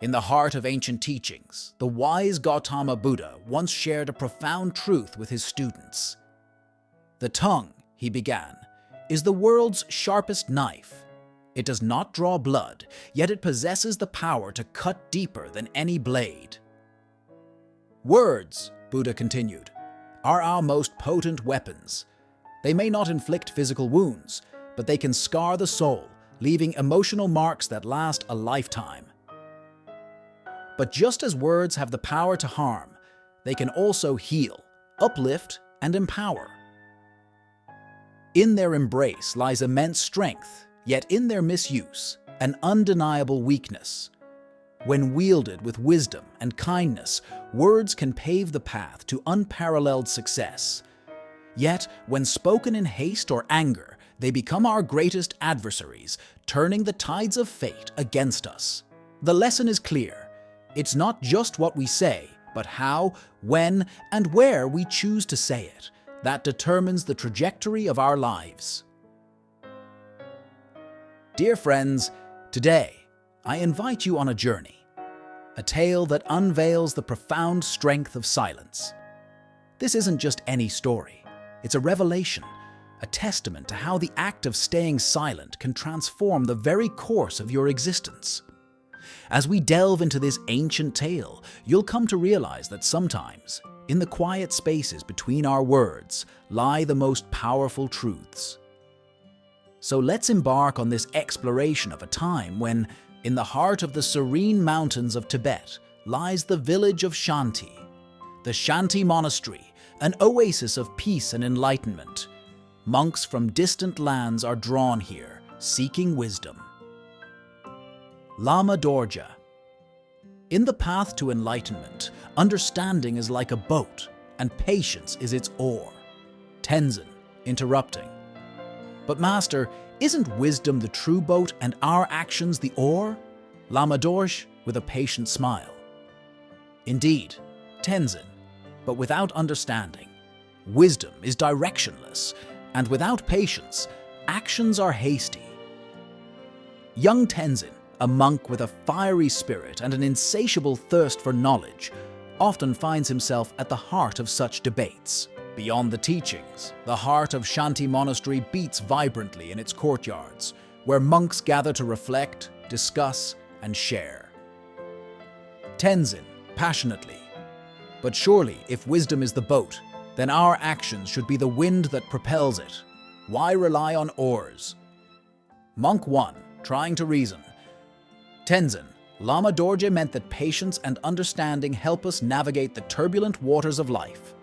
In the heart of ancient teachings, the wise Gautama Buddha once shared a profound truth with his students. The tongue, he began, is the world's sharpest knife. It does not draw blood, yet it possesses the power to cut deeper than any blade. Words, Buddha continued, are our most potent weapons. They may not inflict physical wounds, but they can scar the soul, leaving emotional marks that last a lifetime. But just as words have the power to harm, they can also heal, uplift, and empower. In their embrace lies immense strength, yet in their misuse, an undeniable weakness. When wielded with wisdom and kindness, words can pave the path to unparalleled success. Yet, when spoken in haste or anger, they become our greatest adversaries, turning the tides of fate against us. The lesson is clear. It's not just what we say, but how, when, and where we choose to say it that determines the trajectory of our lives. Dear friends, today I invite you on a journey, a tale that unveils the profound strength of silence. This isn't just any story. It's a revelation, a testament to how the act of staying silent can transform the very course of your existence. As we delve into this ancient tale, you'll come to realize that sometimes, in the quiet spaces between our words, lie the most powerful truths. So let's embark on this exploration of a time when, in the heart of the serene mountains of Tibet, lies the village of Shanti. The Shanti Monastery, an oasis of peace and enlightenment. Monks from distant lands are drawn here, seeking wisdom. Lama Dorje. In the path to enlightenment, understanding is like a boat, and patience is its oar. Tenzin, interrupting. But Master, isn't wisdom the true boat and our actions the oar? Lama Dorje, with a patient smile. Indeed, Tenzin, but without understanding, wisdom is directionless, and without patience, actions are hasty. Young Tenzin, a monk with a fiery spirit and an insatiable thirst for knowledge, often finds himself at the heart of such debates. Beyond the teachings, the heart of Shanti Monastery beats vibrantly in its courtyards, where monks gather to reflect, discuss, and share. Tenzin, passionately. But surely, if wisdom is the boat, then our actions should be the wind that propels it. Why rely on oars? Monk 1, trying to reason. Tenzin, Lama Dorje meant that patience and understanding help us navigate the turbulent waters of life.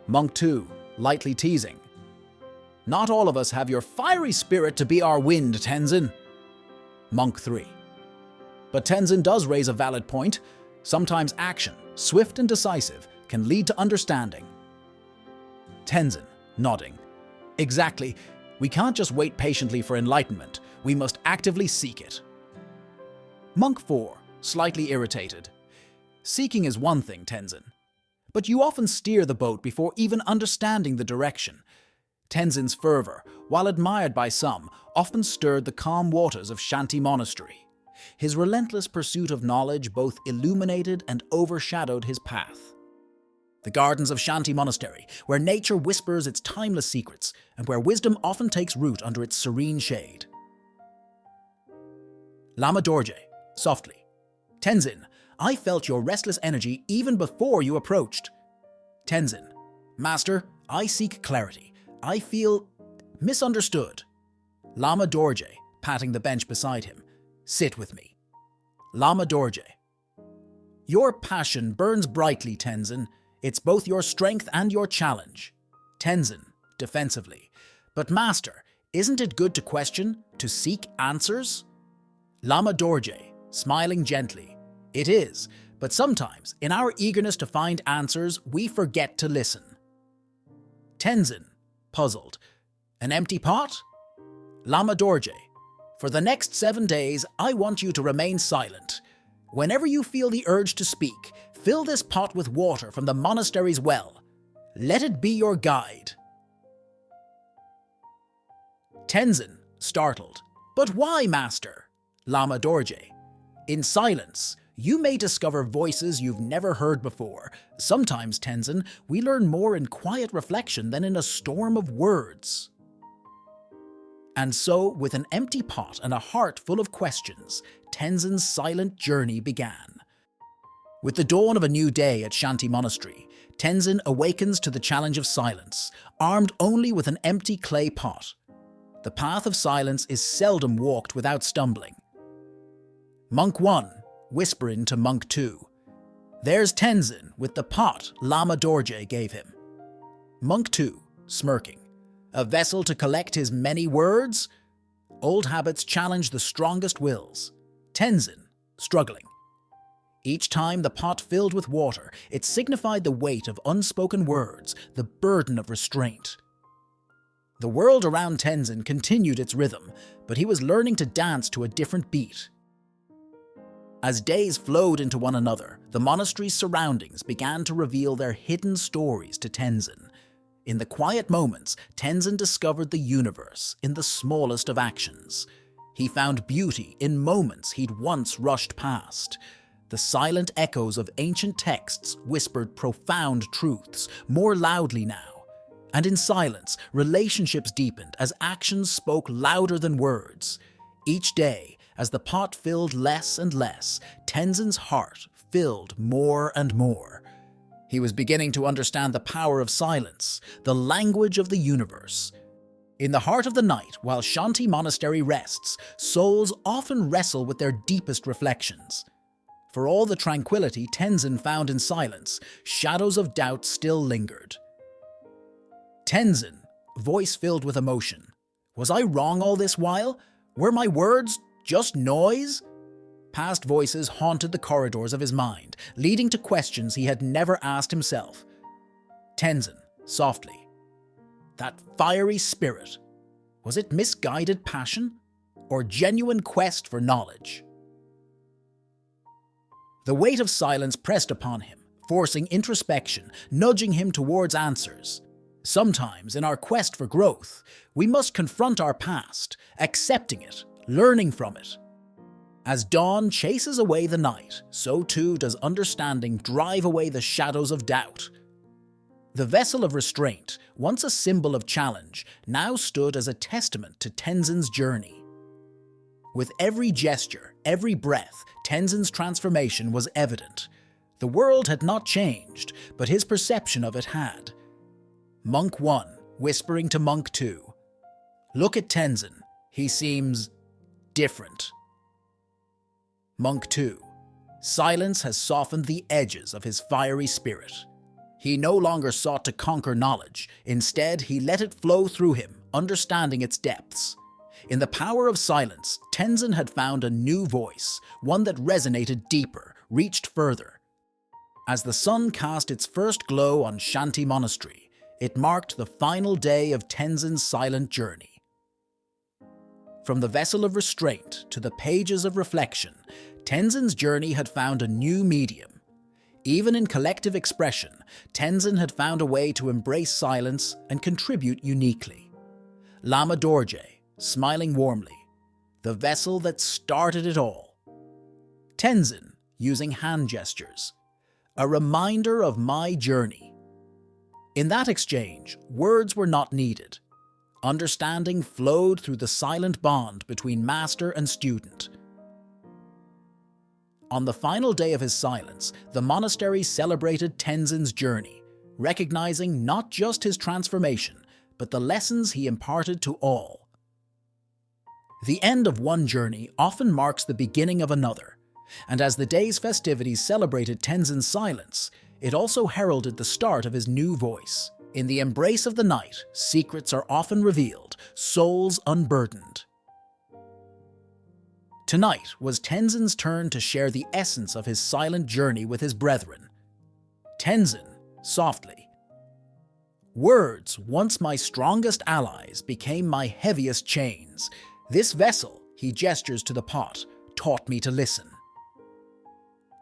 Monk 2, lightly teasing. Not all of us have your fiery spirit to be our wind, Tenzin. Monk 3. But Tenzin does raise a valid point. Sometimes action, swift and decisive, can lead to understanding. Tenzin, nodding. Exactly. We can't just wait patiently for enlightenment. We must actively seek it. Monk 4, slightly irritated. Seeking is one thing, Tenzin. But you often steer the boat before even understanding the direction. Tenzin's fervor, while admired by some, often stirred the calm waters of Shanti Monastery. His relentless pursuit of knowledge both illuminated and overshadowed his path. The gardens of Shanti Monastery, where nature whispers its timeless secrets, and where wisdom often takes root under its serene shade. Lama Dorje, softly. Tenzin, I felt your restless energy even before you approached. Tenzin, Master, I seek clarity. I feel misunderstood. Lama Dorje, patting the bench beside him. Sit with me. Lama Dorje. Your passion burns brightly, Tenzin. It's both your strength and your challenge. Tenzin, defensively. But Master, isn't it good to question, to seek answers? Lama Dorje, smiling gently. It is, but sometimes, in our eagerness to find answers, we forget to listen. Tenzin, puzzled. An empty pot? Lama Dorje, for the next 7 days, I want you to remain silent. Whenever you feel the urge to speak, fill this pot with water from the monastery's well. Let it be your guide. Tenzin, startled. But why, Master? Lama Dorje. In silence, you may discover voices you've never heard before. Sometimes, Tenzin, we learn more in quiet reflection than in a storm of words. And so, with an empty pot and a heart full of questions, Tenzin's silent journey began. With the dawn of a new day at Shanti Monastery, Tenzin awakens to the challenge of silence, armed only with an empty clay pot. The path of silence is seldom walked without stumbling. Monk 1, whispering to Monk 2. There's Tenzin with the pot Lama Dorje gave him. Monk 2, smirking. A vessel to collect his many words? Old habits challenge the strongest wills. Tenzin, struggling. Each time the pot filled with water, it signified the weight of unspoken words, the burden of restraint. The world around Tenzin continued its rhythm, but he was learning to dance to a different beat. As days flowed into one another, the monastery's surroundings began to reveal their hidden stories to Tenzin. In the quiet moments, Tenzin discovered the universe in the smallest of actions. He found beauty in moments he'd once rushed past. The silent echoes of ancient texts whispered profound truths, more loudly now. And in silence, relationships deepened as actions spoke louder than words. Each day, as the pot filled less and less, Tenzin's heart filled more and more. He was beginning to understand the power of silence, the language of the universe. In the heart of the night, while Shanti Monastery rests, souls often wrestle with their deepest reflections. For all the tranquility Tenzin found in silence, shadows of doubt still lingered. Tenzin, voice filled with emotion. Was I wrong all this while? Were my words just noise? Past voices haunted the corridors of his mind, leading to questions he had never asked himself. Tenzin, softly. That fiery spirit. Was it misguided passion? Or genuine quest for knowledge? The weight of silence pressed upon him, forcing introspection, nudging him towards answers. Sometimes, in our quest for growth, we must confront our past, accepting it, learning from it. As dawn chases away the night, so too does understanding drive away the shadows of doubt. The vessel of restraint, once a symbol of challenge, now stood as a testament to Tenzin's journey. With every gesture, every breath, Tenzin's transformation was evident. The world had not changed, but his perception of it had. Monk 1, whispering to Monk 2. Look at Tenzin. He seems different. Monk 2. Silence has softened the edges of his fiery spirit. He no longer sought to conquer knowledge. Instead, he let it flow through him, understanding its depths. In the power of silence, Tenzin had found a new voice, one that resonated deeper, reached further. As the sun cast its first glow on Shanti Monastery, it marked the final day of Tenzin's silent journey. From the vessel of restraint to the pages of reflection, Tenzin's journey had found a new medium. Even in collective expression, Tenzin had found a way to embrace silence and contribute uniquely. Lama Dorje, smiling warmly, the vessel that started it all. Tenzin, using hand gestures, a reminder of my journey. In that exchange, words were not needed. Understanding flowed through the silent bond between master and student. On the final day of his silence, the monastery celebrated Tenzin's journey, recognizing not just his transformation, but the lessons he imparted to all. The end of one journey often marks the beginning of another, and as the day's festivities celebrated Tenzin's silence, it also heralded the start of his new voice. In the embrace of the night, secrets are often revealed, souls unburdened. Tonight was Tenzin's turn to share the essence of his silent journey with his brethren. Tenzin, softly. Words, once my strongest allies, became my heaviest chains. This vessel, he gestures to the pot, taught me to listen.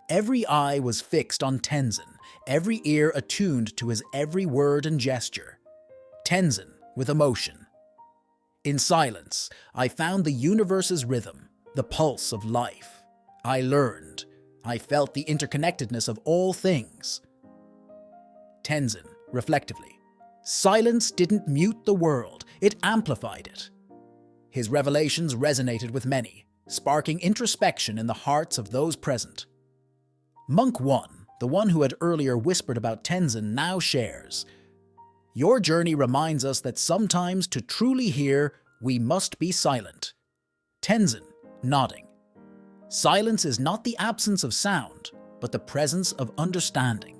Every eye was fixed on Tenzin, every ear attuned to his every word and gesture. Tenzin, with emotion. In silence, I found the universe's rhythm, the pulse of life. I learned. I felt the interconnectedness of all things. Tenzin, reflectively. Silence didn't mute the world, it amplified it. His revelations resonated with many, sparking introspection in the hearts of those present. Monk 1, the one who had earlier whispered about Tenzin, now shares, "Your journey reminds us that sometimes to truly hear, we must be silent." Tenzin, nodding. Silence is not the absence of sound, but the presence of understanding.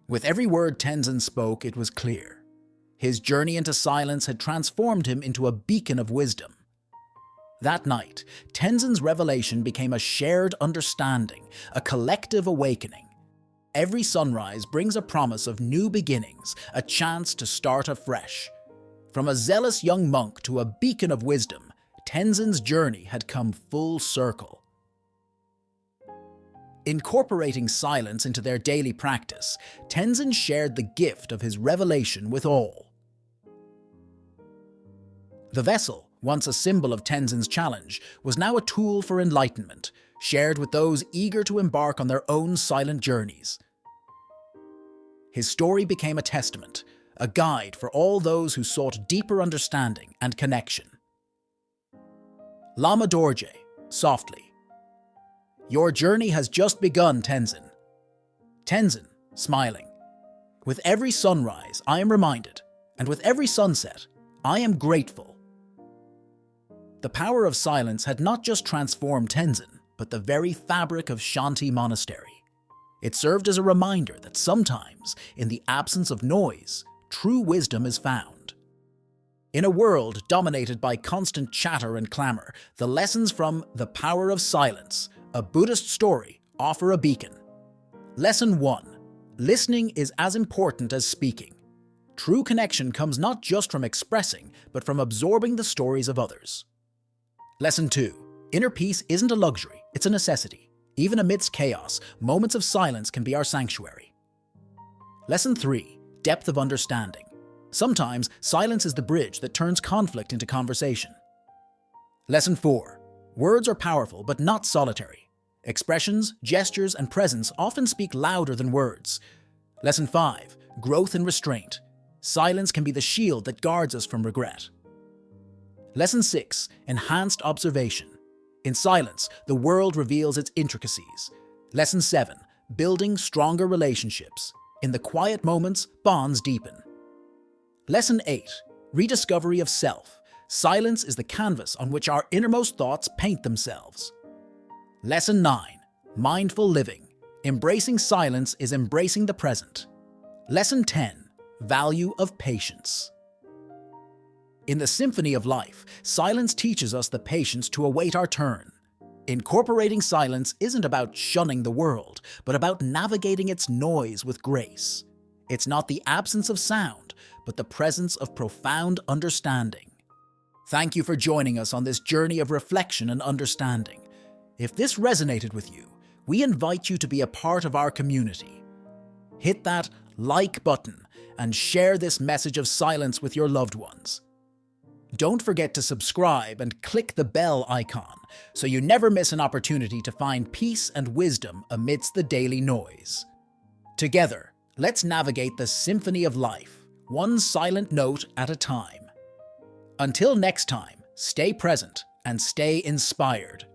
With every word Tenzin spoke, it was clear. His journey into silence had transformed him into a beacon of wisdom. That night, Tenzin's revelation became a shared understanding, a collective awakening. Every sunrise brings a promise of new beginnings, a chance to start afresh. From a zealous young monk to a beacon of wisdom, Tenzin's journey had come full circle. Incorporating silence into their daily practice, Tenzin shared the gift of his revelation with all. The vessel, once a symbol of Tenzin's challenge, was now a tool for enlightenment, shared with those eager to embark on their own silent journeys. His story became a testament, a guide for all those who sought deeper understanding and connection. Lama Dorje, softly. Your journey has just begun, Tenzin. Tenzin, smiling. With every sunrise, I am reminded, and with every sunset, I am grateful. The power of silence had not just transformed Tenzin, but the very fabric of Shanti Monastery. It served as a reminder that sometimes, in the absence of noise, true wisdom is found. In a world dominated by constant chatter and clamor, the lessons from The Power of Silence, a Buddhist story, offer a beacon. Lesson 1. Listening is as important as speaking. True connection comes not just from expressing, but from absorbing the stories of others. Lesson 2. Inner peace isn't a luxury, it's a necessity. Even amidst chaos, moments of silence can be our sanctuary. Lesson 3. Depth of understanding. Sometimes, silence is the bridge that turns conflict into conversation. Lesson 4. Words are powerful, but not solitary. Expressions, gestures, and presence often speak louder than words. Lesson 5. Growth and restraint. Silence can be the shield that guards us from regret. Lesson 6. Enhanced observation. In silence, the world reveals its intricacies. Lesson 7. Building stronger relationships. In the quiet moments, bonds deepen. Lesson 8. Rediscovery of self. Silence is the canvas on which our innermost thoughts paint themselves. Lesson 9. Mindful living. Embracing silence is embracing the present. Lesson 10. Value of patience. In the symphony of life, silence teaches us the patience to await our turn. Incorporating silence isn't about shunning the world, but about navigating its noise with grace. It's not the absence of sound, but the presence of profound understanding. Thank you for joining us on this journey of reflection and understanding. If this resonated with you, we invite you to be a part of our community. Hit that like button and share this message of silence with your loved ones. Don't forget to subscribe and click the bell icon so you never miss an opportunity to find peace and wisdom amidst the daily noise. Together, let's navigate the symphony of life, one silent note at a time. Until next time, stay present and stay inspired.